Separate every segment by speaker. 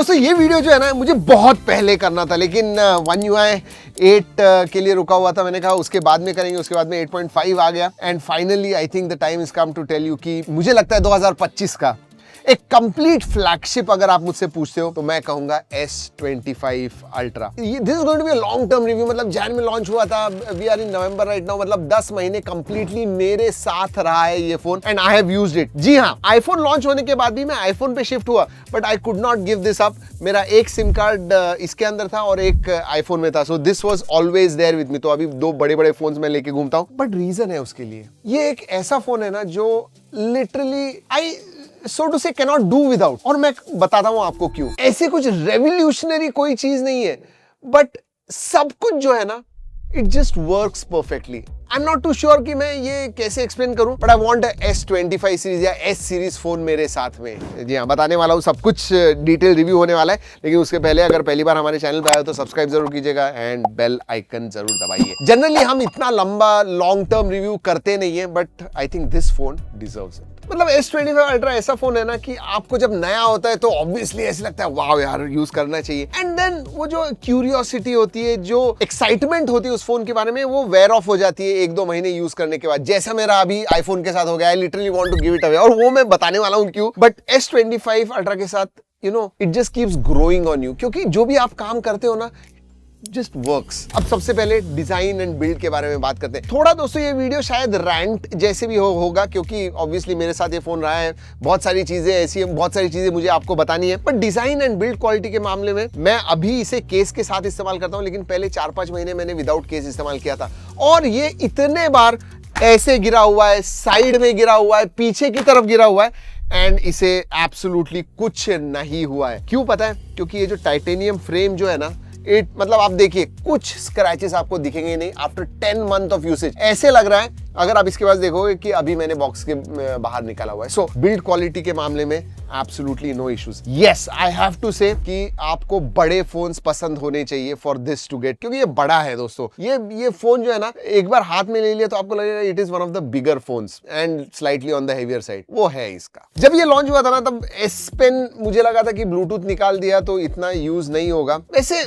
Speaker 1: दोस्तों ये वीडियो जो है ना मुझे बहुत पहले करना था, लेकिन One UI 8 के लिए रुका हुआ था। मैंने कहा उसके बाद में करेंगे, उसके बाद में 8.5 आ गया and finally I think the time is come to tell you कि मुझे लगता है 2025 का एक कंप्लीट फ्लैगशिप अगर आप मुझसे पूछते हो तो मैं कहूंगा S25 Ultra। This is going to be a long term review. मतलब जैन में लॉन्च हुआ था, we are in November right now, मतलब 10 महीने कंप्लीटली मेरे साथ रहा है ये phone and I have used it. जी हाँ, आईफोन लॉन्च होने के बाद भी मैं आईफोन पे शिफ्ट हुआ, but I could not give this up. मेरा एक सिम कार्ड इसके अंदर था और एक आईफोन में था, so this was always there with me. तो अभी दो बड़े बड़े फोन्स मैं लेके घूमता हूँ, बट रीजन है उसके लिए। ये एक ऐसा फोन है ना जो लिटरली आई सो टू से कैनॉट डू विदाउट, और मैं बताता हूं आपको क्यों। ऐसे कुछ रेवोल्यूशनरी कोई चीज नहीं है, बट सब कुछ जो है ना it just works perfectly. I am not too sure कि मैं ये कैसे एक्सप्लेन करूं, but I want S25 series या S सीरीज फोन मेरे साथ में। जी हाँ, बताने वाला हूं, सब कुछ डिटेल रिव्यू होने वाला है। लेकिन उसके पहले अगर पहली बार हमारे चैनल पर आए हो तो सब्सक्राइब जरूर कीजिएगा एंड बेल आइकन जरूर दबाइए। जनरली हम इतना लंबा लॉन्ग टर्म रिव्यू करते नहीं है, but I think this phone deserves it. मतलब S25 Ultra ऐसा फोन है ना कि आपको जब नया होता है तो ऑब्वियसली ऐसे लगता है वाव यार यूज करना चाहिए, एंड देन वो जो क्यूरियोसिटी होती है, जो एक्साइटमेंट होती है उस फोन के बारे में, वो वेयर ऑफ हो जाती है 1-2 महीने यूज करने के बाद। जैसा मेरा अभी आईफोन के साथ हो गया, I literally want to give it away, और वो मैं बताने वाला हूं क्यों। बट S25 Ultra के साथ you know it just keeps growing on you, क्योंकि जो भी आप काम करते हो ना जस्ट वर्क्स। अब सबसे पहले डिजाइन एंड बिल्ड के बारे में बात करते हैं थोड़ा। दोस्तों ये वीडियो शायद रैंट जैसे भी होगा, क्योंकि ऑब्वियसली मेरे साथ ये फोन रहा है, बहुत सारी चीजें ऐसी हैं, बहुत सारी चीजें मुझे आपको बतानी है। पर डिजाइन एंड बिल्ड क्वालिटी के मामले में मैं अभी इसे केस के साथ इस्तेमाल करता हूं, लेकिन पहले 4-5 महीने मैंने विदाउट केस इस्तेमाल किया था, और ये इतने बार ऐसे गिरा हुआ है, साइड में गिरा हुआ है, पीछे की तरफ गिरा हुआ है, एंड इसे एब्सोल्युटली कुछ नहीं हुआ है। क्यों पता है? क्योंकि ये जो टाइटेनियम फ्रेम जो है ना, मतलब आप देखिए कुछ स्क्रैचेस आपको दिखेंगे नहीं आफ्टर 10 मंथ ऑफ यूसेज। ऐसे लग रहा है अगर आप इसके पास देखोगे कि अभी मैंने बॉक्स के बाहर निकाला हुआ है। सो बिल्ड क्वालिटी के मामले में absolutely no issues. Yes, I have to say कि आपको बड़े फोन्स पसंद होने चाहिए फॉर दिस टू गेट, क्योंकि ये बड़ा है दोस्तों। ये फोन जो है ना, एक बार हाथ में ले लिया तो आपको लगेगा it is one of the bigger phones and slightly on the heavier side. वो है इसका। जब ये लॉन्च हुआ था ना, तब S Pen मुझे लगा था कि ब्लूटूथ निकाल दिया तो इतना यूज नहीं होगा। वैसे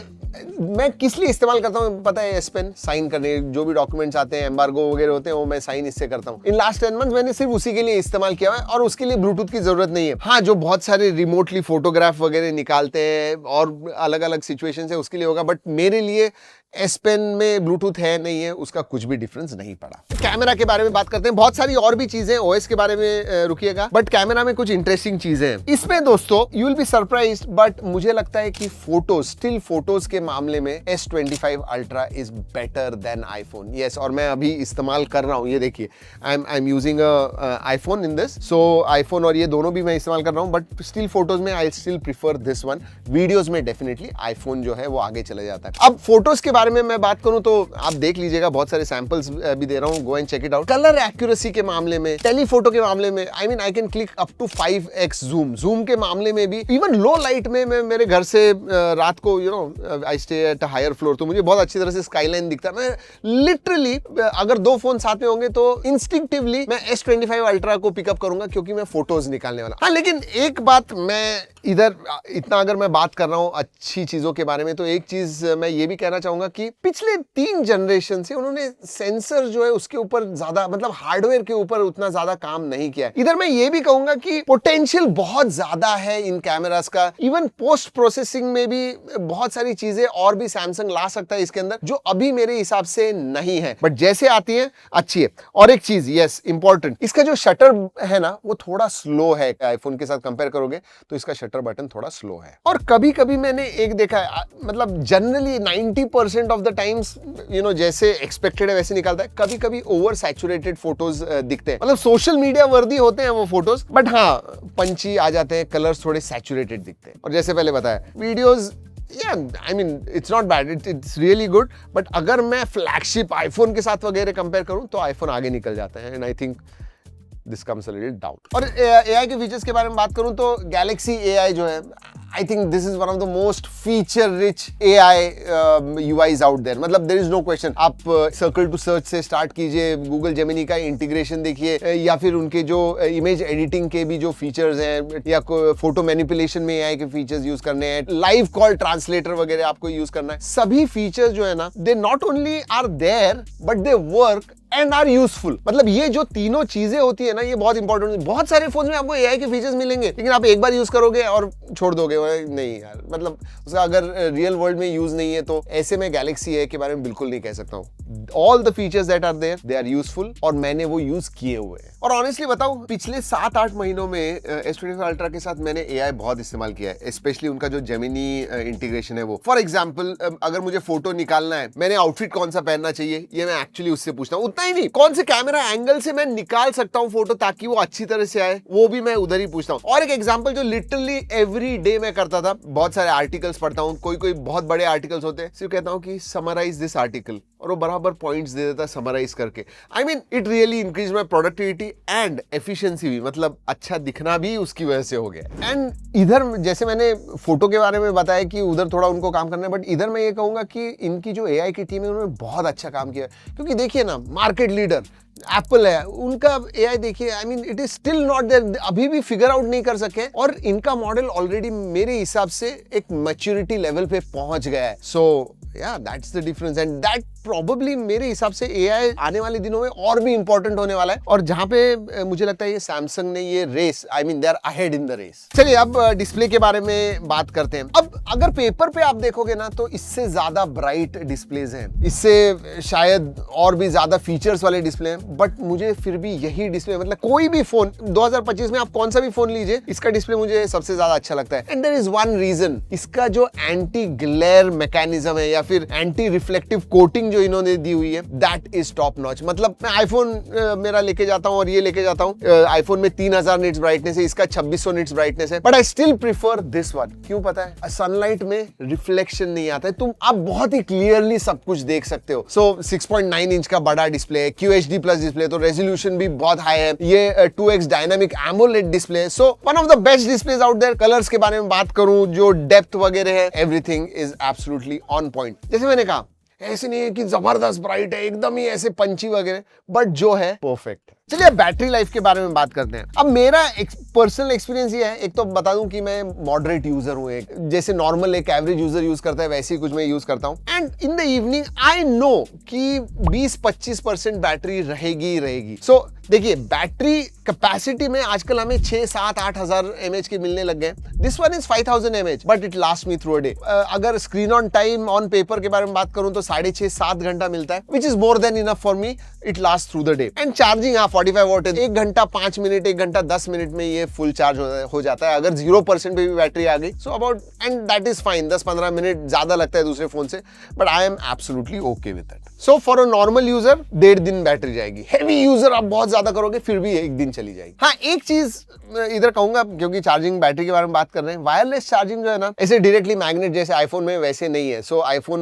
Speaker 1: मैं किस लिए इस्तेमाल करता हूँ पता है? S Pen साइन करने, जो भी डॉक्यूमेंट्स आते हैं, एम्बार्गो वगैरह होते हैं, वो मैं साइन इससे करता हूँ। इन लास्ट 10 मंथ्स मैंने सिर्फ उसी के लिए इस्तेमाल किया है, और उसके लिए ब्लूटूथ की जरूरत नहीं है। हाँ, जो बहुत सारे रिमोटली फोटोग्राफ वगैरह निकालते हैं और अलग अलग सिचुएशन है उसके लिए होगा, बट मेरे लिए S Pen में ब्लूटूथ है नहीं है, उसका कुछ भी डिफरेंस नहीं पड़ा। कैमरा के बारे में बात करते हैं, बहुत सारी और भी चीजें, OS के बारे में रुकिएगा, बट कैमरा में कुछ इंटरेस्टिंग चीजें हैं इसमें दोस्तों। You will be surprised, but मुझे लगता है कि फोटोज, स्टिल फोटोज के मामले में S25 Ultra is better than iPhone. Yes, और मैं अभी इस्तेमाल कर रहा हूँ, ये देखिए I am using iPhone in this. So iPhone और ये दोनों भी मैं इस्तेमाल कर रहा हूँ, बट स्टिल फोटोज में I still prefer this one. Videos में डेफिनेटली आईफोन जो है वो आगे चले जाता है। अब फोटोज के बारे में मैं बात करूं तो आप देख लीजिएगा, बहुत सारे सैंपल्स भी दे रहा हूं, go and check it out. Colour accuracy के मामले में, टेलीफोटो के मामले में, I mean I can click up to 5x zoom के मामले में भी, इवन लो लाइट में मैं मेरे घर से रात को you know I stay at higher floor, तो मुझे बहुत अच्छी तरह से स्काईलाइन दिखता है। मैं लिटरली अगर 2 फोन साथ में होंगे तो इंस्टिंक्टिवली मैं S25 Ultra को पिकअप करूंगा, क्योंकि मैं फोटोज निकालने वाला। हाँ, लेकिन एक बात मैं इधर इतना अगर मैं बात कर रहा हूं अच्छी चीजों के बारे में, तो एक चीज मैं ये भी कहना चाहूंगा कि पिछले 3 जनरेशन से उन्होंने सेंसर जो है उसके ऊपर ज्यादा, मतलब हार्डवेयर के ऊपर उतना ज्यादा काम नहीं किया है। इधर मैं ये भी कहूंगा कि पोटेंशियल बहुत ज्यादा है इन कैमरास का। इवन पोस्ट प्रोसेसिंग में भी बहुत सारी चीजें और भी सैमसंग ला सकता है इसके अंदर, जो अभी मेरे हिसाब से नहीं है, बट जैसे आती है अच्छी है। और एक चीज यस इंपॉर्टेंट, इसका जो शटर है ना वो थोड़ा स्लो है। आईफोन के साथ कंपेयर करोगे तो इसका शटर बटन थोड़ा स्लो है। और कभी कभी मैंने एक देखा है, मतलब generally 90% of the times you know जैसे एक्सपेक्टेड है वैसे निकालता है। कभी कभी ओवर सैचुरेटेड फोटोज दिखते हैं, मतलब सोशल मीडिया वर्दी होते हैं वो फोटोज, बट हाँ पंची आ जाते हैं, कलर्स थोड़े सैचुरेटेड दिखते हैं। और जैसे पहले बताया, videos I mean it's not bad, it's really good, but अगर मैं फ्लैगशिप आईफोन के साथ वगैरह कंपेयर करूं तो आईफोन आगे निकल जाता है, and I think this comes a little down. और AI के फीचर्स के बारे में बात करूं तो गैलेक्सी AI जो है, I think this is one of the most feature rich AI UIs out there. मतलब देयर इज नो क्वेश्चन। आप सर्कल टू सर्च से स्टार्ट कीजिए, गूगल जेमिनी का इंटीग्रेशन देखिए, या फिर उनके जो इमेज एडिटिंग के भी जो फीचर्स हैं, या फोटो मैनिपुलेशन में AI के फीचर्स यूज करने हैं, लाइव कॉल ट्रांसलेटर वगैरह आपको यूज करना है, सभी फीचर्स जो है ना, they not only are there but they work and are useful. मतलब ये जो तीनों चीजें होती है ना, ये बहुत इंपॉर्टेंट है। बहुत सारे फोन में आपको AI के फीचर्स मिलेंगे, लेकिन आप एक बार यूज करोगे और छोड़ दोगे, नहीं यार, मतलब उसका अगर रियल वर्ल्ड में यूज नहीं है तो ऐसे में गैलेक्सी AI के बारे में बिल्कुल नहीं कह सकता हूँ। All the features that are there, they are useful, और मैंने वो यूज किए हुए हैं। और ऑनेस्टली बताऊं, पिछले 7-8 महीनों में S25 अल्ट्रा के साथ मैंने AI बहुत इस्तेमाल किया है, स्पेशली उनका जो जेमिनी इंटीग्रेशन है वो। फॉर एग्जाम्पल, अगर मुझे फोटो निकालना है, मैंने आउटफिट कौन सा पहनना चाहिए, ये मैं एक्चुअली उससे पूछता हूँ। उतना ही नहीं, कौन से कैमरा एंगल से मैं निकाल सकता हूँ फोटो ताकि वो अच्छी तरह से आए, वो भी मैं उधर ही पूछता हूँ। और एक एग्जाम्पल जो लिटरली एवरी डे मैं करता था, बहुत सारे आर्टिकल्स पढ़ता हूँ, कोई बहुत बड़े आर्टिकल्स होते हैं, सिर्फ कहता हूँ कि समराइज दिस आर्टिकल, और वो बराबर पॉइंट्स दे देता समराइज करके। आई mean it really increase my productivity and efficiency भी, मतलब अच्छा दिखना भी उसकी वजह से हो गया। एंड इधर जैसे मैंने फोटो के बारे में बताया कि उधर थोड़ा उनको काम करना है, बट इधर मैं ये कहूंगा कि इनकी जो AI की टीम है उन्होंने बहुत अच्छा काम किया। क्योंकि देखिए ना, मार्केट लीडर एप्पल है, उनका AI देखिए, I mean it is still not there, अभी भी फिगर आउट नहीं कर सके, और इनका मॉडल ऑलरेडी मेरे हिसाब से एक मैच्योरिटी लेवल पे पहुंच गया है। सो yeah, that's the difference, and that probably मेरे हिसाब से AI आने वाले दिनों में और भी इंपॉर्टेंट होने वाला है। और जहां पे मुझे लगता है ये सैमसंग ने ये race, I mean they are ahead in the race. चलिए अब डिस्प्ले के बारे में बात करते हैं। अब अगर पेपर पे आप देखोगे ना, तो इससे ज्यादा ब्राइट डिस्प्लेज हैं, इससे शायद और भी ज्यादा फीचर्स वाले डिस्प्ले हैं, बट मुझे फिर भी यही डिस्प्ले, मतलब कोई भी फोन 2025 में आप कौन सा भी फोन लीजिए, इसका डिस्प्ले मुझे सबसे ज्यादा अच्छा लगता है। And there is one reason, इसका जो एंटी ग्लेयर मैकेनिज्म है, या फिर एंटी रिफ्लेक्टिव कोटिंग जो इन्होंने दी हुई है, दैट इज टॉप नॉच। मतलब मैं आईफोन मेरा लेके जाता हूं और ये लेके जाता हूं, आईफोन में 3000 निट्स ब्राइटनेस है, इसका 2600 निट्स ब्राइटनेस है, but I still prefer this one. क्यों पता है? सनलाइट में रिफ्लेक्शन नहीं आता है, तुम आप बहुत ही क्लियरली सब कुछ देख सकते हो। सो 6.9 इंच का बड़ा डिस्प्ले है, QHD प्लस डिस्प्ले, तो रेजोल्यूशन भी बहुत हाई है, ये 2x डायनामिक एमोलेड डिस्प्ले है। So one of the best displays out there. Colours के बारे में बात करूं, जो डेप्थ वगैरह है, everything is absolutely on point. जैसे मैंने कहा, ऐसे नहीं है कि जबरदस्त ब्राइट है, एकदम ही ऐसे पंची वगैरह, बट जो है परफेक्ट। चलिए बैटरी लाइफ के बारे में बात करते हैं। अब मेरा पर्सनल एक्सपीरियंस ये है, एक तो बता दूं कि मैं मॉडरेट यूजर हूं, एक जैसे नॉर्मल एक एवरेज यूजर यूज करता है वैसे ही कुछ मैं यूज करता हूं। And in the evening I know कि 20-25% बैटरी रहेगी। सो देखिए, बैटरी कैपेसिटी में आजकल हमें 6-7-8 हजार mAh के मिलने लग गए। This one is 5000 mAh, but it last me through a day. अगर screen on time on paper के बारे में बात करूं तो 6.5-7 घंटा मिलता है, which is more than enough for me, it last through the day. And charging 45 what है, 1 घंटा 5 मिनट, 1 घंटा 10 मिनट में ये फुल चार्ज हो जाता है, अगर 0% पे भी बैटरी आ गई। So about, and that is fine. 10-15 minute ज्यादा लगता है दूसरे फोन से, but I am absolutely okay with that. So for a normal user 1.5 दिन बैटरी जाएगी। हेवी यूजर आप बहुत ज्यादा करोगे फिर भी 1 दिन चली जाएगी। हाँ, एक चीज इधर कहूंगा, क्योंकि चार्जिंग बैटरी के बारे में बात कर रहे हैं, वायरलेस चार्जिंग जो है ना, ऐसे डायरेक्टली मैग्नेट जैसे आईफोन में वैसे नहीं है। सो आईफोन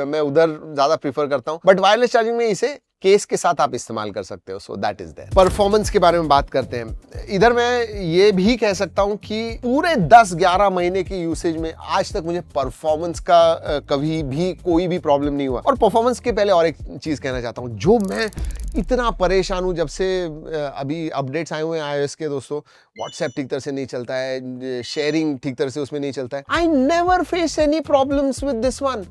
Speaker 1: मैं उधर ज्यादा प्रीफर करता हूं, बट वायरलेस चार्जिंग में इसे केस के साथ आप इस्तेमाल कर सकते हो। So that is there. Performance के बारे में बात करते हैं। इधर मैं ये भी कह सकता हूं कि पूरे 10-11 महीने की यूसेज में आज तक मुझे परफॉर्मेंस का कभी भी कोई भी प्रॉब्लम नहीं हुआ। और परफॉर्मेंस के पहले और एक चीज कहना चाहता हूं, जो मैं इतना परेशान हूं जब से अभी अपडेट्स आए हुए हैं iOS के, दोस्तों, व्हाट्सएप ठीक तरह से नहीं चलता है, शेयरिंग ठीक तरह से उसमें नहीं चलता है। I never face any problems with this one,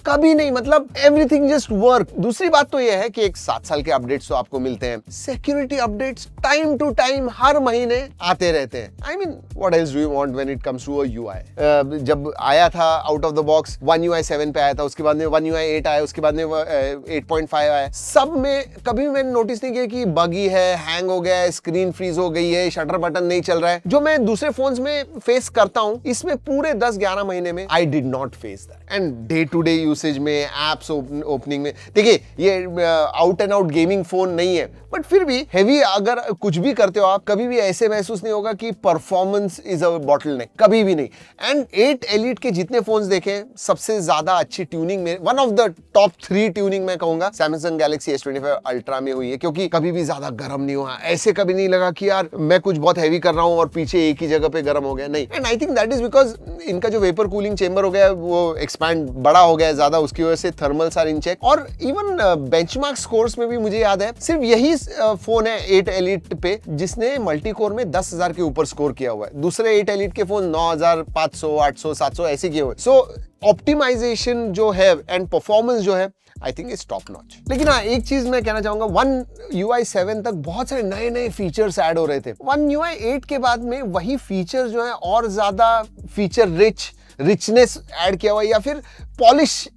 Speaker 1: कभी नहीं, मतलब एवरीथिंग जस्ट वर्क। दूसरी बात तो यह है कि एक 7 साल के अपडेट्स तो आपको मिलते हैं, security updates time to time हर महीने आते रहते हैं। I mean what else do you want when it comes to a UI। जब आया था out of the box, One UI 7 पे आया था, उसके बाद में One UI 8 आया, उसके बाद में 8.5 आया। सब में कभी मैंने नोटिस नहीं किया कि बगी है, हैंग हो गया है, स्क्रीन फ्रीज हो गई है, शटर बटन नहीं चल रहा है, जो मैं दूसरे फोन्स में फेस करता हूं। इसमें पूरे 10-11 महीने में I did not face that. And day to day use usage में, एप्स ओपनिंग में। देखिए ये out and out gaming phone नहीं है, बट फिर भी हैवी अगर कुछ भी करते हो आप, कभी भी ऐसे महसूस नहीं होगा कि परफॉर्मेंस इज अ बॉटलनेक, कभी भी नहीं। एंड 8 एलिट के जितने फोन्स देखे, सबसे ज्यादा अच्छी ट्यूनिंग में one of the top 3 tuning मैं कहूंगा सैमसंग गैलेक्सी S25 अल्ट्रा में हुई है, क्योंकि कभी भी ज्यादा गर्म नहीं हुआ, ऐसे कभी नहीं लगा कि यार मैं कुछ बहुत हैवी कर रहा हूं और पीछे एक ही जगह पे गर्म हो गया, नहीं। And I think that is because इनका जो वेपर कूलिंग चेंबर हो गया वो एक्सपैंड बड़ा हो गया ज्यादा, उसकी वजह से थर्मल्स आर इन चेक। और इवन बेंचमार्क स्कोर्स में भी मुझे याद है सिर्फ यही फोन है 8 एलिट पे जिसने मल्टी कोर में 10,000 के ऊपर स्कोर किया हुआ है। दूसरे 8 एलिट के फोन 9,500, 800, 700 ऐसे किए हुए। सो ऑप्टिमाइजेशन जो है एंड परफॉर्मेंस जो है I think is top notch. लेकिन हाँ, एक चीज मैं कहना चाहूंगा, One UI 7 तक बहुत सारे नए नए फीचर्स ऐड हो रहे थे। One UI 8 के बाद में वही फीचर जो है और ज्यादा फीचर रिचनेस ऐड किया हुआ है या फिर पॉलिश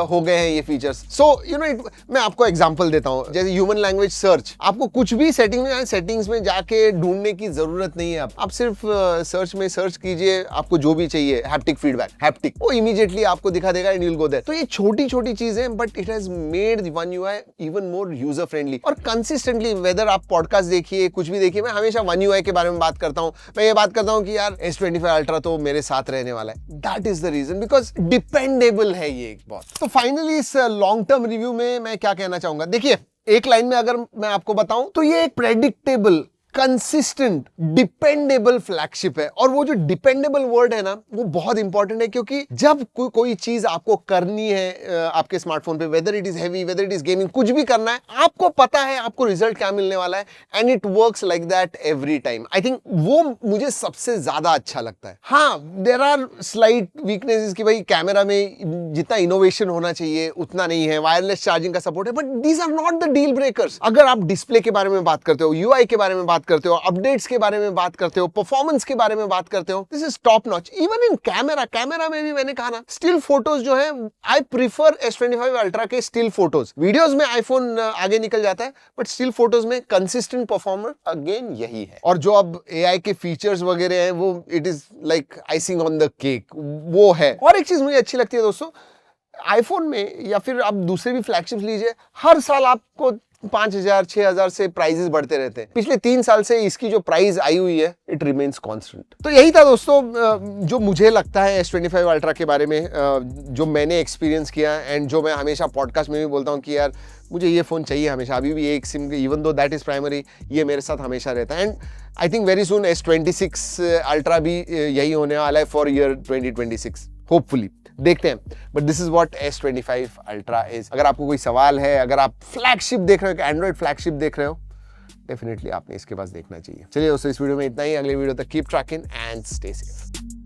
Speaker 1: हो गए हैं ये फीचर्स। सो यू नो मैं आपको एग्जांपल देता हूं, जैसे ह्यूमन लैंग्वेज सर्च, आपको कुछ भी सेटिंग्स में जाके ढूंढने की जरूरत नहीं है। आप सिर्फ सर्च में सर्च कीजिए, आपको जो भी चाहिए, हैप्टिक फीडबैक, हैप्टिक, वो इमीडिएटली आपको दिखा देगा and you will go there. तो ये छोटी छोटी चीजें, but it has made One UI even more user friendly. और कंसिस्टेंटली वेदर आप पॉडकास्ट देखिए, कुछ भी देखिए, मैं हमेशा One UI के बारे में बात करता हूं। मैं ये बात करता हूं कि यार S25 अल्ट्रा तो मेरे साथ रहने वाला है। That is the reason, because dependable है ये एक बहुत। तो फाइनली इस लॉन्ग टर्म रिव्यू में मैं क्या कहना चाहूंगा, देखिए एक लाइन में अगर मैं आपको बताऊं तो ये एक प्रेडिक्टेबल, कंसिस्टेंट, डिपेंडेबल फ्लैगशिप है। और वो जो डिपेंडेबल वर्ड है ना, वो बहुत इंपॉर्टेंट है, क्योंकि जब कोई चीज आपको करनी है आपके स्मार्टफोन पे, whether it is heavy, whether it is gaming, कुछ भी करना है, आपको पता है आपको रिजल्ट क्या मिलने वाला है, and it works like that every time. I think वो मुझे सबसे ज्यादा अच्छा लगता है। हाँ, देयर आर स्लाइट वीकनेसेस कि भाई कैमरा में जितना इनोवेशन होना चाहिए उतना नहीं है, वायरलेस चार्जिंग का सपोर्ट है, but these are not the deal breakers. अगर आप डिस्प्ले के बारे में बात करते हो, UI के बारे में बात करते हो, अपडेट्स के बारे में बात करते हो, परफॉर्मेंस के बारे में बात करते हो, this is top notch. Even in camera में भी मैंने कहा ना, स्टिल फोटोज जो है, आई प्रीफर S25 अल्ट्रा के स्टिल फोटोज। वीडियोस में आईफोन आगे निकल जाता है, बट स्टिल फोटोज में कंसिस्टेंट परफॉर्मर अगेन यही है। और जो अब AI के फीचर्स वगैरह हैं, वो it is like icing on the cake, वो है। और एक चीज मुझे अच्छी लगती है दोस्तों, आईफोन में या फिर आप दूसरे भी फ्लैगशिप लीजिए, हर साल आपको 5,000 6,000 से प्राइजेस बढ़ते रहते हैं। पिछले 3 साल से इसकी जो प्राइस आई हुई है, इट रिमेन्स कांस्टेंट। तो यही था दोस्तों जो मुझे लगता है S25 अल्ट्रा के बारे में, जो मैंने एक्सपीरियंस किया, एंड जो मैं हमेशा पॉडकास्ट में भी बोलता हूँ कि यार मुझे ये फोन चाहिए हमेशा। अभी भी एक SIM, even though that is primary, ये मेरे साथ हमेशा रहता है। And I think very soon S26 ultra भी यही होने वाला है फॉर ईयर 2026, होपफुली। देखते हैं, but this is what S25 ultra is. अगर आपको कोई सवाल है, अगर आप फ्लैगशिप देख रहे हो, एंड्रॉइड फ्लैगशिप देख रहे हो, डेफिनेटली आपने इसके पास देखना चाहिए। चलिए दोस्तों, इस वीडियो में इतना ही। अगले वीडियो तक keep trekking and stay safe.